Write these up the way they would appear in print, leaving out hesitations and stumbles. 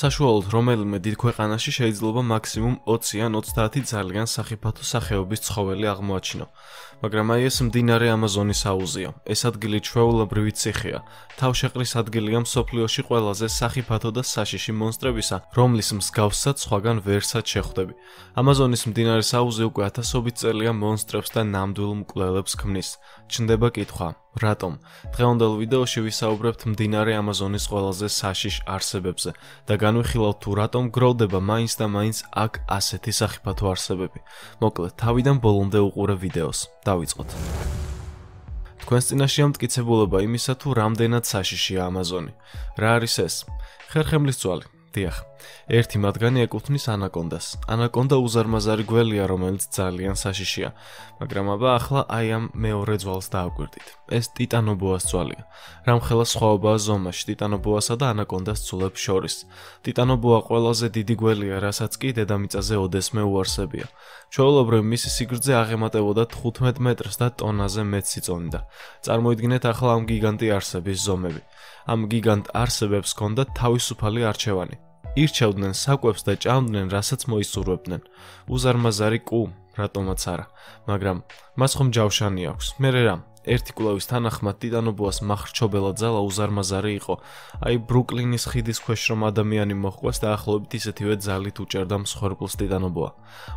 საშუალოდ რომელიმე დიდ ქვეყანაში შეიძლება მაქსიმუმ 20 ან 30 ძალიან სახიფათო სახეობის ცხოველი აღმოაჩინო. მაგრამ აი ეს მდინარე ამაზონის აუზია. ეს ადგილი ჩვეულებრივი ციხეა. თავშეყრის ადგილია მსოფლიოში ყველაზე სახიფათო და საშიში მონსტრებისა, რომლის მსგავსად სხვაგან ვერსად შეხვდები. ამაზონის მდინარის აუზი უკვე ათასობით წელია მონსტრებს და ნამდვილ მკვლელებს ქმნის. ჩნდება კითხვა, რატომ? დღევანდელ ვიდეოში ვისაუბრებთ მდინარე ამაზონის ყველაზე საშიშ არსებებზე და განვიხილავთ თუ რატომ გროვდება მაინც და მაინც აქ ასეთი სახიფათო არსებები. მოკლედ, თავიდან ბოლომდე უყურე ვიდეოს. დავიწყოთ. თქვენს წინაშეა მტკიცებულება იმისა თუ რამდენად საშიშია ამაზონი. რა არის ეს? ხერხემლის ძვალი. დიახ. ერთი მათგანი ეკუთვნის ანაკონდას. ანაკონდა უზარმაზარი გველია, რომელიც ძალიან საშიშია. მაგრამ აბა ახლა აი ამ მეორე ძვალს დააკვირდით. ეს ტიტანობოას ძვალია. რამხელა სხვაობაა ზომაში ტიტანობოასა და ანაკონდას ძვლებს შორის. ტიტანობოა ყველაზე დიდი გველია, რასაც კი დედამიწაზე ოდესმე უარსებია. ჩვეულებრივ მისი სიგრძე აღემატებოდა 15 მეტრს და ტონაზე მეტს იწონდა. წარმოიდგინეთ ახლა ამ გიგანტი არსების ზომები. ამ გიგანტ არსებებს ჰქონდათ თავისუფალი არჩევანი. ირჩევდნენ საკვებს და ჭამდნენ, რასაც მოისურვებდნენ. უზარმაზარი კუ, რატომაც არა, მაგრამ მას ხომ ჯავშანი აქვს. მერე რა? ერთი კვლევის თანახმად ტიტანობოას მახრჩობელა ძალა უზარმაზარი იყო. აი ბრუკლინის ხიდის ქვეშ რომ ადამიანი მოჰყვეს და ახლობით ისეთივე ძალით უჭერდა მსხვერპლს ტიტანობოა.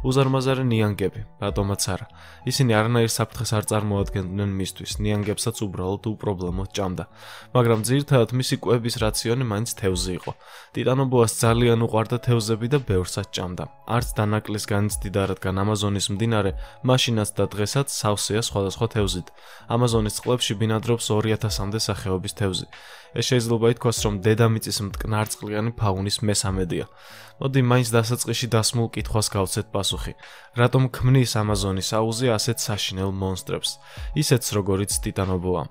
უზარმაზარი ნიანგები, რატომაც არა. ისინი არანაირ საფრთხეს არ წარმოადგენდნენ მისთვის, ნიანგებსაც უბრალოდ უპრობლემოდ ჭამდა. მაგრამ ძირითადად მისი კვების რაციონი მაინც თევზი იყო. ტიტანობოას ძალიან უყვარდა თევზები და ბევრსაც ჭამდა. არც დანაკლის განიცდიდა, რადგან ამაზონის მდინარე მაშინაც და დღესაც სავსეა სხვადასხვა თევზით. ამაზონის წყლებში ბინადრობს 2000-მდე სახეობის თევზი. ეს შეიძლება ითქვას, რომ დედამიწის მტკნარწყლიანი ფაუნის მესამედია. მოდი მაინც დასაწყისში დასმულ კითხვას გავცეთ პასუხი. რატომ ქმნის ამაზონის აუზი ასეთ საშინელ მონსტრებს? ისეთს, როგორიც ტიტანობოა.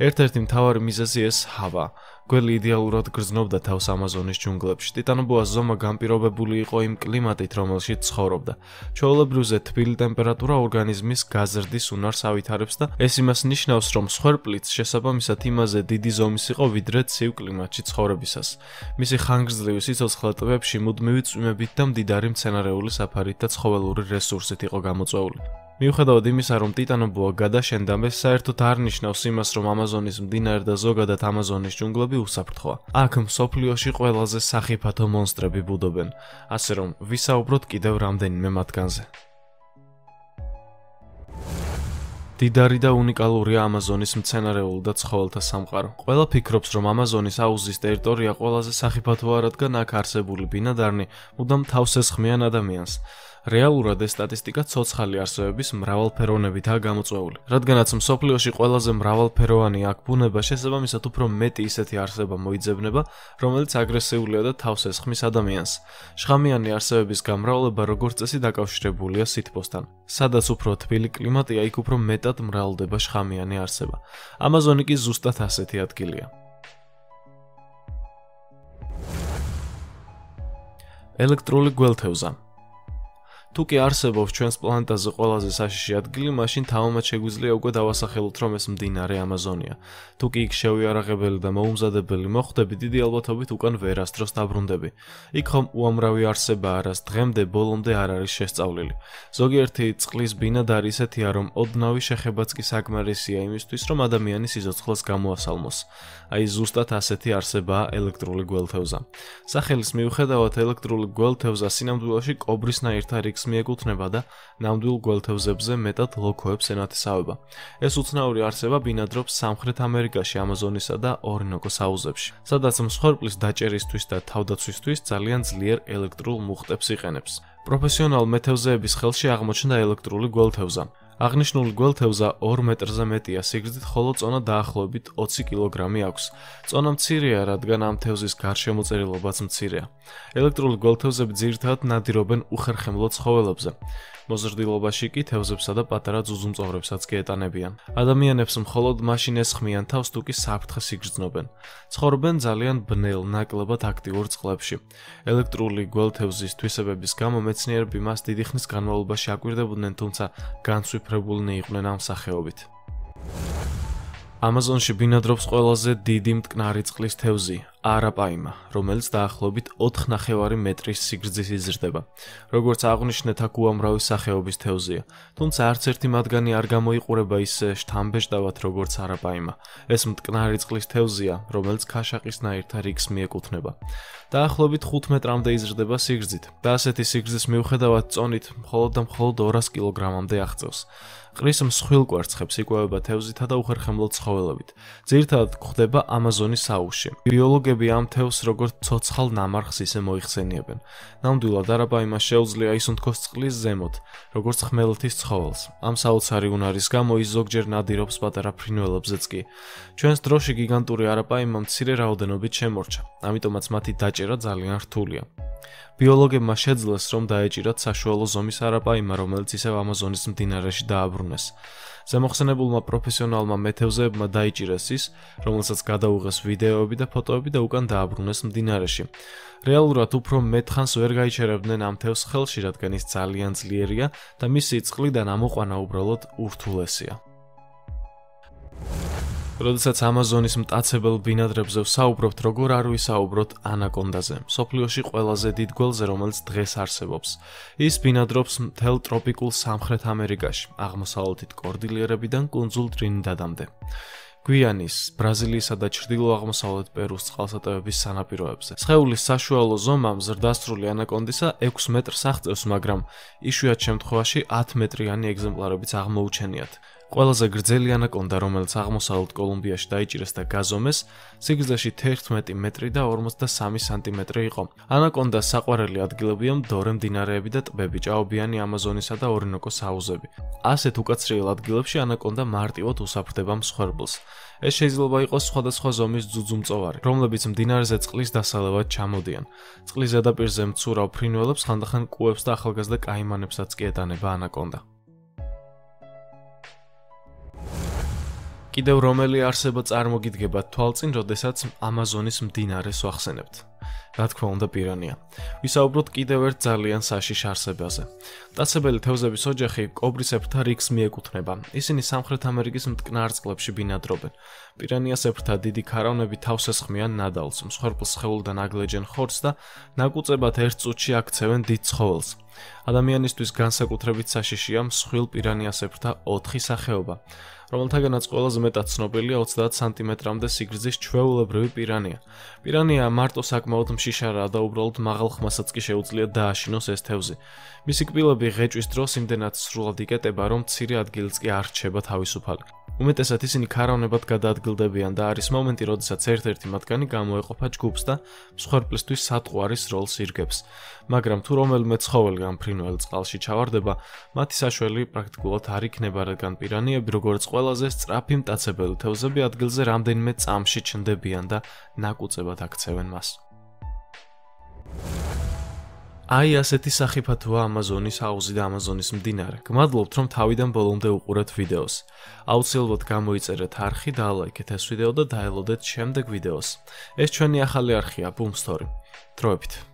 ერთ-ერთი მთავარი მიზეზი ეს ჰავა. გველი იდეალურად გრძნობდა თავს ამაზონის ჯუნგლებში. ტიტანობოას ზომა განპირობებული იყო იმ კლიმატით, რომელშიც ცხოვრობდა. ჩვეულებრივზე თბილი ტემპერატურა ორგანიზმის გაზრდის უნარს ავითარებს და ეს იმას ნიშნავს, რომ მსხვერპლიც შესაბამისად იმაზე დიდი ზომის იყო, ვიდრე ცივ კლიმატში ცხოვრებისას. მისი ხანგრძლივი სიცოცხლე ტბებში მუდმივი წვიმებით და მდიდარი მცენარეული საფარით და ცხოველური რესურსით იყო გამოწვეული. მიუხედავად იმისა, რომ ტიტანობოა გადაშენდა, ეს საერთოდ არ ნიშნავს იმას, რომ ამაზონის მდინარე და ზოგადად ამაზონის ჯუნგლები უსაფრთხოა. აქ მსოფლიოში ყველაზე სახიფათო მონსტრები ბუდობენ, ასე რომ ვისაუბროთ კიდევ რამდენიმე მათგანზე. დიდარი და უნიკალურია ამაზონის მცენარეული და ცხოველთა სამყარო. ყველა ფიქრობს, რომ ამაზონის აუზის ტერიტორია ყველაზე სახიფათოა, რადგან აქ არსებული ბინადარნი მუდამ თავს ესხმიან ადამიანს. რეალურად ეს სტატისტიკა ცოცხალი არსებების მრავალფეროვნებითაა გამოწვეული. რადგანაც მსოფლიოში ყველაზე მრავალფეროვანი აქ ბუნება, შესაბამისად უფრო მეტი ისეთი არსება მოიძებნება, რომელიც აგრესიულია და თავს ესხმის ადამიანს. შხამიანი არსებების გამრავლება როგორც წესი დაკავშირებულია სითბოსთან. სადაც უფრო თბილი კლიმატია, იქ უფრო მეტად მრავლდება შხამიანი არსება. ამაზონი კი ზუსტად ასეთი ადგილია. ელექტრული გველთევზა. თუ კი არსებობს ჩვენს პლანეტაზე ყველაზე საშიში ადგილი, მაშინ თავმად შეგვიძლია უკვე დავასახელოთ, რომ ეს მდინარე ამაზონია. თუ კი იქ შევიარაღებელი და მოუმზადებელი მოხვდები, დიდი ალბათობით უკან ვერასდროს დაბრუნდები. იქ ხომ უამრავი არსებაა, რას დღემდე ბოლომდე არ არის შესწავლილი. ზოგიერთი წყლის ბინადარი ისეთია, რომ ოდნავი შეხებაც კი საკმარისია იმისთვის, რომ ადამიანის სიცოცხლეს გამოასალმოს. აი ზუსტად ასეთი არსებაა ელექტრული გველთევზა. სახელის მიუხედავად, ელექტრული გველთევზა სინამდვილეში კობრისნაირთა რიგს მიეკუთვნება და ნამდვილ გველთევზებზე მეტად ლოქოებს ენათესავება. ეს უცნაური არსება ბინადრობს სამხრეთ ამერიკაში, ამაზონისა და ორინოკოს აუზებში, სადაც მსხვერპლის დაჭერისთვის და თავდაცვისთვის ძალიან ძლიერ ელექტრულ მუხტებს იყენებს. პროფესიონალ მეთევზეების ხელში აღმოჩნდა ელექტრული გველთევზა. აღნიშნული გველთევზა 2 მეტრზე მეტია სიგრძით, ხოლო წონა დაახლოებით 20 კილოგრამი აქვს. წონა მცირეა, რადგან ამ თევზის გარშემოწერილობაც მცირეა. ელექტრული გველთევზები ძირითადად ნადირობენ უხერხემლო ცხოველებზე. მოზრდილობაში კი თევზებსა და პატარა ძუძუმწოვრებსაც კი ეტანებიან. ადამიანებს მხოლოდ მაშინ ესხმიან თავს, თუ კი საფრთხეს იგრძნობენ. ცხოვრობენ ძალიან ბნელ, ნაკლებად აქტიურ წყლებში. ელექტრული გველთევზის თვისებების გამო მეცნიერები მას დიდი ხნის განმავლობაში აკვირდებოდნენ, თუმცა განსვიფრებულნი იყვნენ ამ სახეობით. ამაზონში ბინადრობს ყველაზე დიდი მტკნარი წყლის თევზი, არაპაიმა, რომელიც დაახლოებით 4.5 მეტრის სიგრძის იზრდება. Როგორც აღვნიშნეთ, აქ უამრავი სახეობის თევზია, თუმცა არც ერთი მათგანი არ გამოიყურება ისე შთამბეჭდავად, როგორც არაპაიმა. ეს მტკნარი წყლის თევზია, რომელიც ქაშაყისნაირთა რიგს მიეკუთვნება. დაახლოებით 5 მეტრამდე იზრდება სიგრძით და ასეთი სიგრძის მიუხედავად წონით მხოლოდ 200 კილოგრამამდე აღწევს. ყრის მსხვილ კვერცხებს იკვებება თევზითა და უხერხემლო ცხოველებით. ძირითადად გვხვდება ამაზონის აუზში. ბიოლოგები ამ თევზს როგორც ცოცხალ ნამარხს ისე მოიხსენიებენ. ნამდვილად არაპაიმას შეუძლია ისუნთქოს წყლის ზემოთ, როგორც ხმელეთის ცხოველს. ამ საოცარი უნარის გამო ის ზოგჯერ ნადირობს პატარა ფრინველებზეც კი. ჩვენს დროში გიგანტური არაპაიმა მცირე რაოდენობით შემორჩა, ამიტომაც მათი დაჭერა ძალიან რთულია. ბიოლოგებმა შეძლეს, რომ დაეჭირათ საშუალო ზომის არაპაიმა, რომელიც ისევ ამაზონის მდინარეში დააბრუნეს. ზემოხსენებულმა პროფესიონალმა მეთევზეებმა დაიჭირეს ის, რომელსაც გადაუღეს ვიდეოები და ფოტოები და უკან დააბრუნეს მდინარეში. რეალურად უფრო მეტხანს ვერ გაიჩერებდნენ ამ თევზს ხელში, რადგან ის ძალიან ძლიერია და მისი წყლიდან ამოყვანა უბრალოდ ურთულესია. როდესაც ამაზონის მტაცებელ ბინადრებზე ვსაუბრობთ, როგორ არ ვისაუბროთ ანაკონდაზე, მსოფლიოში ყველაზე დიდ გველზე, რომელიც დღეს არსებობს. ის ბინადრობს მთელ ტროპიკულ სამხრეთ ამერიკაში, აღმოსავლეთით კორდილიერებიდან კუნძულ ტრინიდადამდე. გვიანის, ბრაზილიისა და ჩრდილო-აღმოსავლეთ პერუს წყალსატევების სანაპიროებზე. სხეულის საშუალო ზომა ზრდასრული ანაკონდისა 6 მეტრს აღწევს, მაგრამ იშვიათ შემთხვევაში 10 მეტრიანი ეგზემპლარებიც აღმოუჩენიათ. ყველაზე გრძელი ანაკონდა, რომელიც აღმოსავლეთ კოლუმბიაში დაიჭირეს და გაზომეს, სიგრძეში 11 მეტრი და 53 სანტიმეტრი იყო. ანაკონდას საყვარელი ადგილებია მდორე მდინარეები და ტბები, ჭაობიანი ამაზონისა და ორინოკოს აუზები. ასეთ უკაცრიელ ადგილებში ანაკონდა მარტივად უსაფრდება მსხვერპლს. ეს შეიძლება იყოს სხვადასხვა ზომის ძუძუმწოვარი, რომლებიც მდინარეზე წყლის დასალევად ჩამოდიან. წყლის ზედაპირზე მცურავ ფრინველებს ხანდახან კუებს და ახალგაზრდა კაიმანებსაც კი ეტანება ანაკონდა. კიდევ რომელი არსება წარმოგიდგება თვალწინ, როდესაც ამაზონის მდინარეს ვახსენებთ? რა თქმა უნდა, პირანია. ვისაუბროთ კიდევ ერთ ძალიან საშიშ არსებაზე. მტაცებელი თევზების ოჯახი კობრისებრთა რიგს მიეკუთვნება. ისინი სამხრეთ ამერიკის მტკნარ წყლებში ბინადრობენ. პირანიასებრთა დიდი ქარავნები თავს ესხმიან ნადავლს, მსხვერპლ სხეულიდან აგლეჯენ ხორცს და ნაკუწებად ერთ წუთში აქცევენ დიდ ცხოველს. ადამიანისთვის განსაკუთრებით საშიშია მსხვილ პირანიასებრთა 4 სახეობა, რომელთაგანაც ყველაზე მეტად ცნობილია 30 სანტიმეტრამდე სიგრძის ჩვეულებრივი პირანია. პირანია მარტო საკმაოდ მშიშარაა და უბრალოდ მაღალ ხმასაც კი შეუძლია დააშინოს ეს თევზი. მისი კბილები ღეჭვის დროს იმდენად სრულად იკეტება, რომ მცირე ადგილიც კი არ რჩება თავისუფალი. უმეტესად ისინი ქარავნებად გადაადგილდებიან და არის მომენტი, როდესაც ერთ-ერთი მათგანი გამოეყოფა ჯგუფს და მსხვერპლისთვის სატყუარის როლს ირგებს. მაგრამ თუ რომელიმე ცხოველი ან ფრინველი წყალში ჩავარდება, მათი საშველი პრაქტიკულად არ იქნება, რადგან პირანიები, როგორც ყველაზე სწრაფი მტაცებელი თევზები, ადგილზე რამდენიმე წამში ჩნდებიან და ნაკუწებად აქცევენ მას. აი ასეთი სახიფათოა ამაზონის აუზი და ამაზონის მდინარე. გმადლობთ, რომ თავიდან ბოლომდე უყურეთ ვიდეოს. აუცილებლად გამოიწერეთ არხი, დაალაიქეთ ეს ვიდეო და დაელოდეთ შემდეგ ვიდეოს. ეს ჩვენი ახალი არხია, Boom Story. დროებით.